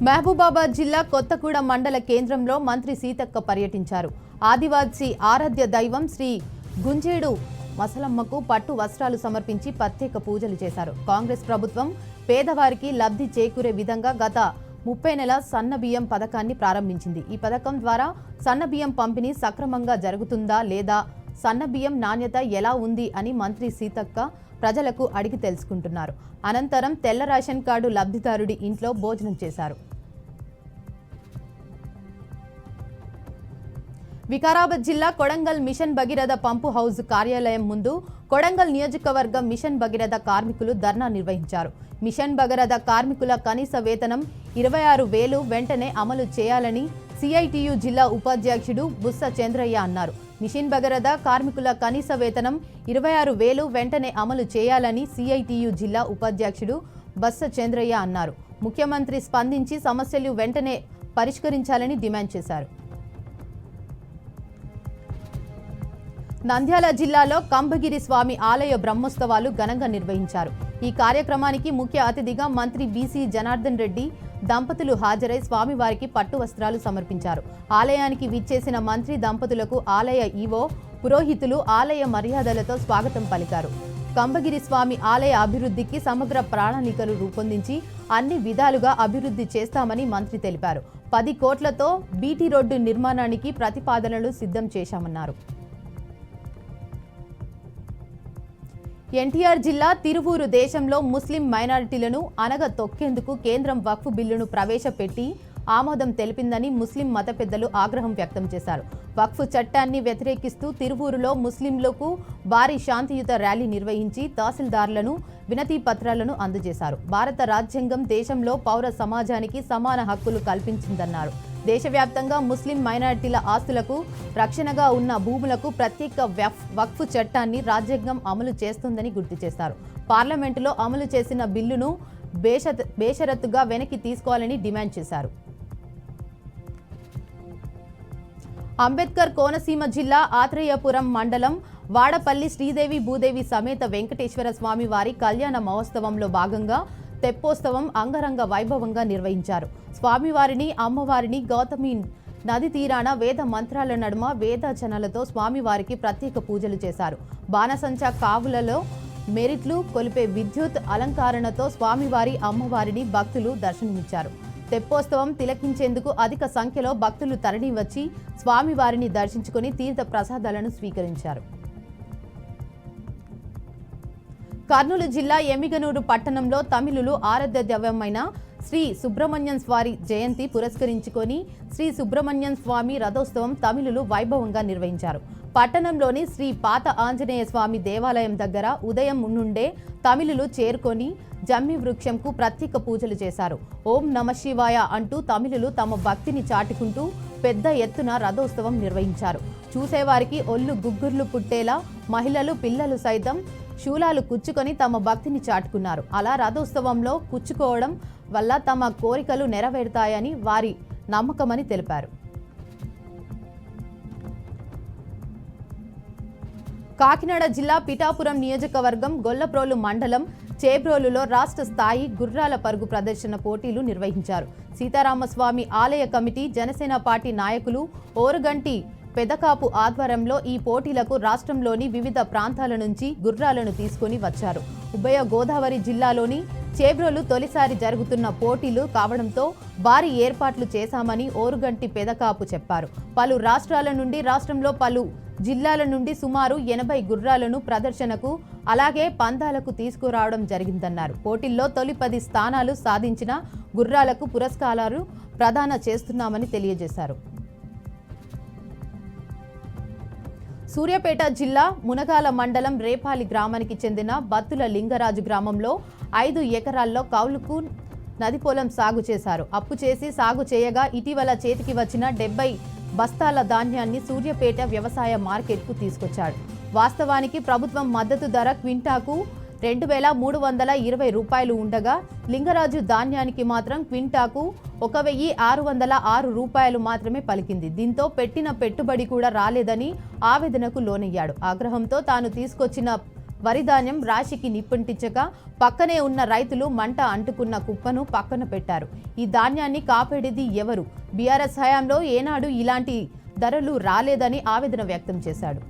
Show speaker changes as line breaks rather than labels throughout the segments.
మహబూబాబాద్ జిల్లా కొత్తగూడెం మండల కేంద్రంలో మంత్రి సీతక్క పర్యటించారు. ఆదివాసీ ఆరాధ్య దైవం శ్రీ గుంజేడు మసలమ్మకు పట్టు వస్త్రాలు సమర్పించి ప్రత్యేక పూజలు చేశారు. కాంగ్రెస్ ప్రభుత్వం పేదవారికి లబ్ధి చేకూరే విధంగా గత 30 నెలల సన్నబియ్యం పథకాన్ని ప్రారంభించింది. ఈ పథకం ద్వారా సన్నబియ్యం పంపిణీ సక్రమంగా జరుగుతుందా లేదా, సన్నబియ్యం నాణ్యత ఎలా ఉంది అని మంత్రి సీతక్క ప్రజలకు అడిగి తెలుసుకుంటున్నారు. అనంతరం తెల్ల రేషన్ కార్డు లబ్ధిదారుడి ఇంట్లో భోజనం చేశారు. వికారాబాద్ జిల్లా కొడంగల్ మిషన్ భగీరథ పంపు హౌస్ కార్యాలయం ముందు కొడంగల్ నియోజకవర్గం మిషన్ భగీరథ కార్మికులు ధర్నా నిర్వహించారు. మిషన్ భగీరథ కార్మికుల కనీస వేతనం 26,000 వెంటనే అమలు చేయాలని సిఐటియు జిల్లా ఉపాధ్యక్షుడు బుస్స చంద్రయ్య అన్నారు. మిషన్ భగీరథ కార్మికుల కనీస వేతనం 26,000 వెంటనే అమలు చేయాలని సిఐటియు జిల్లా ఉపాధ్యక్షుడు బుస్స చంద్రయ్య అన్నారు. ముఖ్యమంత్రి స్పందించి సమస్యలు వెంటనే పరిష్కరించాలని డిమాండ్ చేశారు. నంద్యాల జిల్లాలో కంభగిరి స్వామి ఆలయ బ్రహ్మోత్సవాలు ఘనంగా నిర్వహించారు. ఈ కార్యక్రమానికి ముఖ్య అతిథిగా మంత్రి బీసీ జనార్దన్ రెడ్డి దంపతులు హాజరై స్వామివారికి పట్టు వస్త్రాలు సమర్పించారు. ఆలయానికి విచ్చేసిన మంత్రి దంపతులకు ఆలయ ఈవో పురోహితులు ఆలయ మర్యాదలతో స్వాగతం పలికారు. కంభగిరి స్వామి ఆలయ అభివృద్ధికి సమగ్ర ప్రణాళికలు రూపొందించి అన్ని విధాలుగా అభివృద్ధి చేస్తామని మంత్రి తెలిపారు. 10 కోట్లతో బీటీ రోడ్డు నిర్మాణానికి ప్రతిపాదనలు సిద్ధం చేశామన్నారు. ఎన్టీఆర్ జిల్లా తిరువూరు దేశంలో ముస్లిం మైనారిటీలను అనగతొక్కేందుకు కేంద్రం వక్ఫ్ బిల్లును ప్రవేశపెట్టి ఆమోదం తెలిపిందని ముస్లిం మత పెద్దలు ఆగ్రహం వ్యక్తం చేశారు. వక్ఫ్ చట్టాన్ని వ్యతిరేకిస్తూ తిరువూరులో ముస్లింలకు భారీ శాంతియుత ర్యాలీ నిర్వహించి తహసీల్దార్లను వినతి పత్రాలను అందజేశారు. భారత రాజ్యాంగం దేశంలో పౌర సమాజానికి సమాన హక్కులు కల్పించిందన్నారు. దేశవ్యాప్తంగా ముస్లిం మైనారిటీల ఆస్తులకు రక్షణగా ఉన్న భూములకు ప్రత్యేక వక్ఫ్ చట్టాన్ని రాజ్యాంగం అమలు చేస్తుందని గుర్తు చేశారు. పార్లమెంటులో అమలు చేసిన బిల్లును బేషరతుగా వెనక్కి తీసుకోవాలని డిమాండ్ చేశారు. అంబేద్కర్ కోనసీమ జిల్లా ఆత్రేయపురం మండలం వాడపల్లి శ్రీదేవి భూదేవి సమేత వెంకటేశ్వర స్వామి వారి కళ్యాణ మహోత్సవంలో భాగంగా తెప్పోత్సవం అంగరంగ వైభవంగా నిర్వహించారు. స్వామివారిని అమ్మవారిని గౌతమి నది తీరాన వేద మంత్రాల నడుమ వేదాచనలతో స్వామివారికి ప్రత్యేక పూజలు చేశారు. బాణసంచా కావులలో మెరిట్లు కొలిపే విద్యుత్ అలంకరణతో స్వామివారి అమ్మవారిని భక్తులు దర్శనమిచ్చారు. తెప్పోత్సవం తిలకించేందుకు అధిక సంఖ్యలో భక్తులు తరలివచ్చి స్వామివారిని దర్శించుకుని తీర్థ ప్రసాదాలను స్వీకరించారు. కర్నూలు జిల్లా ఎమ్మిగనూరు పట్టణంలో తమిళులు ఆరాధ్య దైవమైన శ్రీ సుబ్రహ్మణ్యం స్వామి జయంతి పురస్కరించుకొని శ్రీ సుబ్రహ్మణ్యం స్వామి రథోత్సవం తమిళులు వైభవంగా నిర్వహించారు. పట్టణంలోని శ్రీ పాత ఆంజనేయ స్వామి దేవాలయం దగ్గర ఉదయం నుండే తమిళులు చేరుకొని జమ్మి వృక్షంకు ప్రత్యేక పూజలు చేశారు. ఓం నమ శివాయ అంటూ తమిళులు తమ భక్తిని చాటుకుంటూ పెద్ద ఎత్తున రథోత్సవం నిర్వహించారు. చూసేవారికి ఒళ్ళు గుగ్గుర్లు పుట్టేలా మహిళలు పిల్లలు సైతం శూలాలు కుచ్చుకొని తమ భక్తిని చాటుకున్నారు. అలా రథోత్సవంలో కుచ్చుకోవడం వల్ల తమ కోరికలు నెరవేరుతాయని వారి నమ్మకమని తెలిపారు. కాకినాడ జిల్లా పిఠాపురం నియోజకవర్గం గొల్లప్రోలు మండలం చేబ్రోలులో రాష్ట్ర స్థాయి గుర్రాల పరుగు ప్రదర్శన పోటీలు నిర్వహించారు. సీతారామస్వామి ఆలయ కమిటీ, జనసేన పార్టీ నాయకులు ఓరుగంటి పెదకాపు ఆధ్వర్యంలో ఈ పోటీలకు రాష్ట్రంలోని వివిధ ప్రాంతాల నుంచి గుర్రాలను తీసుకుని వచ్చారు. ఉభయ గోదావరి జిల్లాలోని చేబ్రోలు తొలిసారి జరుగుతున్న పోటీలు కావడంతో భారీ ఏర్పాట్లు చేశామని ఓరుగంటి పెదకాపు చెప్పారు. పలు రాష్ట్రాల నుండి రాష్ట్రంలో పలు జిల్లాల నుండి సుమారు 80 గుర్రాలను ప్రదర్శనకు అలాగే పందాలకు తీసుకురావడం జరిగిందన్నారు. పోటీల్లో తొలి 10 స్థానాలు సాధించిన గుర్రాలకు పురస్కారాలు ప్రదానం చేస్తున్నామని తెలియజేశారు. సూర్యాపేట జిల్లా మునగాల మండలం రేపాలి గ్రామానికి చెందిన బత్తుల లింగరాజు గ్రామంలో 5 ఎకరాల్లో కౌలుకు నది పొలం సాగు చేశారు. అప్పు చేసి సాగు చేయగా ఇటీవల చేతికి వచ్చిన 70 బస్తాల ధాన్యాన్ని సూర్యాపేట వ్యవసాయ మార్కెట్కు తీసుకొచ్చాడు. వాస్తవానికి ప్రభుత్వం మద్దతు ధర క్వింటాకు 2,320 రూపాయలు ఉండగా లింగరాజు ధాన్యానికి మాత్రం క్వింటాకు 1,606 రూపాయలు మాత్రమే పలికింది. దీంతో పెట్టిన పెట్టుబడి కూడా రాలేదని ఆవేదనకు లోనయ్యాడు. ఆగ్రహంతో తాను తీసుకొచ్చిన వరి ధాన్యం రాశికి నిప్పంటించగా పక్కనే ఉన్న రైతులు మంట అంటుకున్న కుప్పను పక్కన పెట్టారు. ఈ ధాన్యాన్ని కాపాడేది ఎవరు? బీఆర్ఎస్ హయాంలో ఏనాడు ఇలాంటి ధరలు రాలేదని ఆవేదన వ్యక్తం చేశాడు.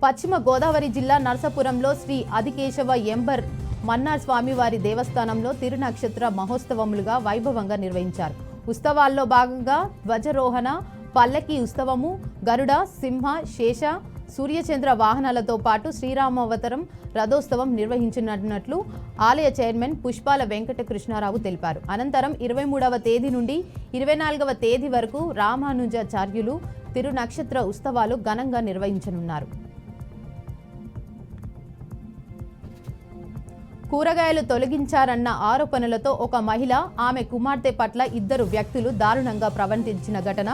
పశ్చిమ గోదావరి జిల్లా నరసాపురంలో శ్రీ ఆదికేశవ ఎంబర్ మన్నార్ స్వామివారి దేవస్థానంలో తిరునక్షత్ర మహోత్సవములుగా వైభవంగా నిర్వహించారు. ఉత్సవాల్లో భాగంగా ధ్వజారోహణ, పల్లకి ఉత్సవము, గరుడ, సింహ, శేష, సూర్యచంద్ర వాహనాలతో పాటు శ్రీరామావతారం రథోత్సవం నిర్వహించనున్నట్లు ఆలయ చైర్మన్ పుష్పాల వెంకట కృష్ణారావు తెలిపారు. అనంతరం 23వ తేదీ నుండి 24వ తేదీ వరకు రామానుజాచార్యులు తిరునక్షత్ర ఉత్సవాలు ఘనంగా నిర్వహించనున్నారు. కూరగాయలు తొలగించారన్న ఆరోపణలతో ఒక మహిళ, ఆమె కుమార్తె పట్ల ఇద్దరు వ్యక్తులు దారుణంగా ప్రవర్తించిన ఘటన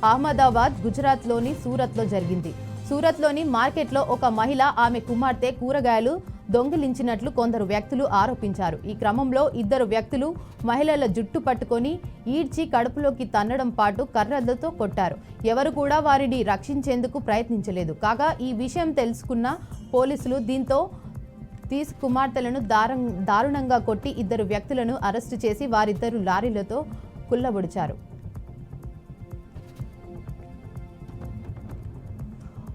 అహ్మదాబాద్, గుజరాత్లోని సూరత్లో జరిగింది. సూరత్లోని మార్కెట్లో ఒక మహిళ, ఆమె కుమార్తె కూరగాయలు దొంగిలించినట్లు కొందరు వ్యక్తులు ఆరోపించారు. ఈ క్రమంలో ఇద్దరు వ్యక్తులు మహిళల జుట్టు పట్టుకొని ఈడ్చి కడుపులోకి తన్నడం పాటు కర్రలతో కొట్టారు. ఎవరు కూడా వారిని రక్షించేందుకు ప్రయత్నించలేదు. కాగా ఈ విషయం తెలుసుకున్న పోలీసులు దీంతో కుమార్తెలను దారుణంగా కొట్టి ఇద్దరు వ్యక్తులను అరెస్టు చేసి వారిద్దరు లారీలతో కుల్లబొడిచారు.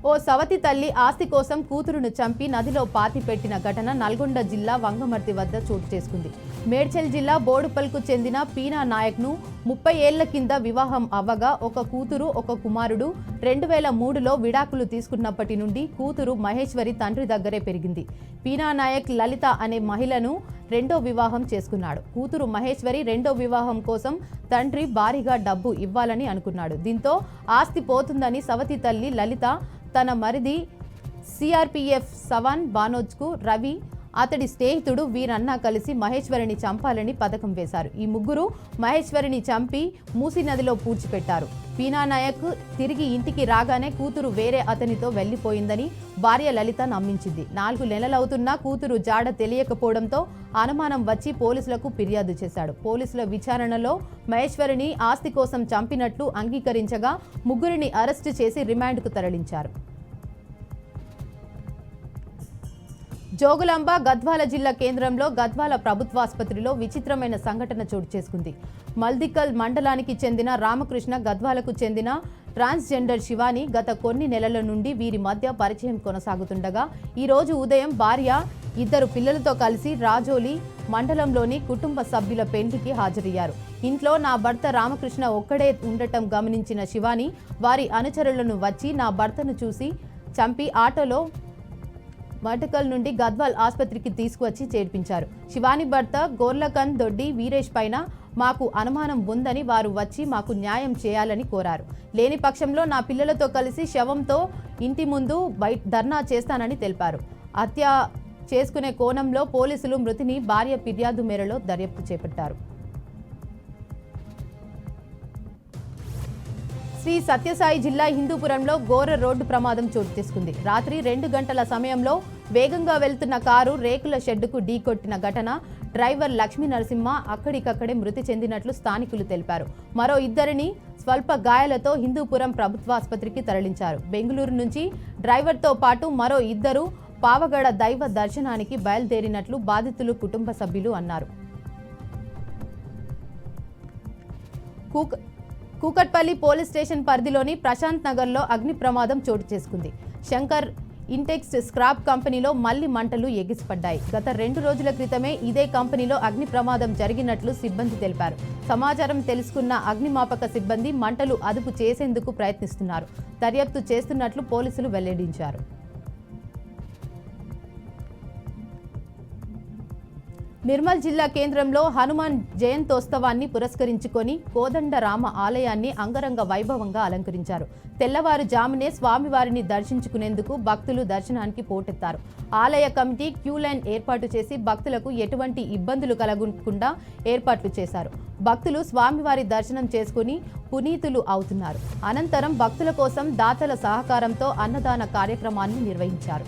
ఓ సవతి తల్లి ఆస్తి కోసం కూతురును చంపి నదిలో పాతిపెట్టిన ఘటన నల్గొండ జిల్లా వంగమర్తి వద్ద చోటు చేసుకుంది. మేడ్చల్ జిల్లా బోడుపల్కు చెందిన పీనా నాయక్ను 30 ఏళ్ల కింద వివాహం అవ్వగా ఒక కూతురు, ఒక కుమారుడు 2003లో విడాకులు తీసుకున్నప్పటి నుండి కూతురు మహేశ్వరి తండ్రి దగ్గరే పెరిగింది. పీనా నాయక్ లలిత అనే మహిళను రెండో వివాహం చేసుకున్నాడు. కూతురు మహేశ్వరి రెండో వివాహం కోసం తండ్రి భారీగా డబ్బు ఇవ్వాలని అనుకున్నాడు. దీంతో ఆస్తి పోతుందని సవతి తల్లి లలిత తన మరిది సిఆర్పిఎఫ్ సవాన్ బానోజ్కు రవి, అతడి స్నేహితుడు వీరన్న కలిసి మహేశ్వరిని చంపాలని పథకం వేశారు. ఈ ముగ్గురు మహేశ్వరిని చంపి మూసీ నదిలో పూడ్చిపెట్టారు. పీనా నాయక్ తిరిగి ఇంటికి రాగానే కూతురు వేరే అతనితో వెళ్లిపోయిందని భార్య లలిత నమ్మించింది. 4 నెలలవుతున్నా కూతురు జాడ తెలియకపోవడంతో అనుమానం వచ్చి పోలీసులకు ఫిర్యాదు చేశాడు. పోలీసుల విచారణలో మహేశ్వరిని ఆస్తి కోసం చంపినట్లు అంగీకరించగా ముగ్గురిని అరెస్టు చేసి రిమాండ్కు తరలించారు. జోగులాంబ గద్వాల జిల్లా కేంద్రంలో గద్వాల ప్రభుత్వాసుపత్రిలో విచిత్రమైన సంఘటన చోటు చేసుకుంది. మల్దికల్ మండలానికి చెందిన రామకృష్ణ, గద్వాలకు చెందిన ట్రాన్స్జెండర్ శివాని గత కొన్ని నెలల నుండి వీరి మధ్య పరిచయం కొనసాగుతుండగా ఈరోజు ఉదయం భార్య, ఇద్దరు పిల్లలతో కలిసి రాజోలి మండలంలోని కుటుంబ సభ్యుల పెండ్లికి హాజరయ్యారు. ఇంట్లో నా భర్త రామకృష్ణ ఒక్కడే ఉండటం గమనించిన శివాని వారి అనుచరులను వచ్చి నా భర్తను చూసి చంపి ఆటోలో మటకల్ నుండి గద్వాల్ ఆసుపత్రికి తీసుకువచ్చి చేర్పించారు. శివాని భర్త గోర్లకన్ దొడ్డి వీరేష్ పైన మాకు అనుమానం ఉందని వారు వచ్చి మాకు న్యాయం చేయాలని కోరారు. లేని పక్షంలో నా పిల్లలతో కలిసి శవంతో ఇంటి ముందు ధర్నా చేస్తానని తెలిపారు. హత్య చేసుకునే కోణంలో పోలీసులు మృతిని భార్య ఫిర్యాదు మేరలో దర్యాప్తు చేపట్టారు. శ్రీ సత్యసాయి జిల్లా హిందూపురంలో ఘోర రోడ్డు ప్రమాదం చోటు చేసుకుంది. రాత్రి 2 గంటల సమయంలో వేగంగా వెళ్తున్న కారు రేకుల షెడ్డుకు ఢీకొట్టిన ఘటన డ్రైవర్ లక్ష్మీ నరసింహ అక్కడికక్కడే మృతి చెందినట్లు స్థానికులు తెలిపారు. మరో ఇద్దరిని స్వల్ప గాయాలతో హిందూపురం ప్రభుత్వాసుపత్రికి తరలించారు. బెంగళూరు నుంచి డ్రైవర్తో పాటు మరో ఇద్దరు పావగడ దైవ దర్శనానికి బయలుదేరినట్లు బాధితులు కుటుంబ సభ్యులు అన్నారు. కూకట్పల్లి పోలీస్ స్టేషన్ పరిధిలోని ప్రశాంత్ నగర్లో అగ్ని ప్రమాదం చోటు చేసుకుంది. శంకర్ ఇంటెక్స్ స్క్రాప్ కంపెనీలో మళ్లీ మంటలు ఎగిసిపడ్డాయి. గత 2 రోజుల క్రితమే ఇదే కంపెనీలో అగ్ని ప్రమాదం జరిగినట్లు సిబ్బంది తెలిపారు. సమాచారం తెలుసుకున్న అగ్నిమాపక సిబ్బంది మంటలు అదుపు చేసేందుకు ప్రయత్నిస్తున్నారు. దర్యాప్తు చేస్తున్నట్లు పోలీసులు వెల్లడించారు. నిర్మల్ జిల్లా కేంద్రంలో హనుమాన్ జయంతోత్సవాన్ని పురస్కరించుకొని కోదండరామ ఆలయాన్ని అంగరంగ వైభవంగా అలంకరించారు. తెల్లవారుజామునే స్వామివారిని దర్శించుకునేందుకు భక్తులు దర్శనానికి పోటెత్తారు. ఆలయ కమిటీ క్యూ లైన్ ఏర్పాటు చేసి భక్తులకు ఎటువంటి ఇబ్బందులు కలగకుండా ఏర్పాట్లు చేశారు. భక్తులు స్వామివారి దర్శనం చేసుకుని పునీతులు అవుతున్నారు. అనంతరం భక్తుల కోసం దాతల సహకారంతో అన్నదాన కార్యక్రమాన్ని నిర్వహించారు.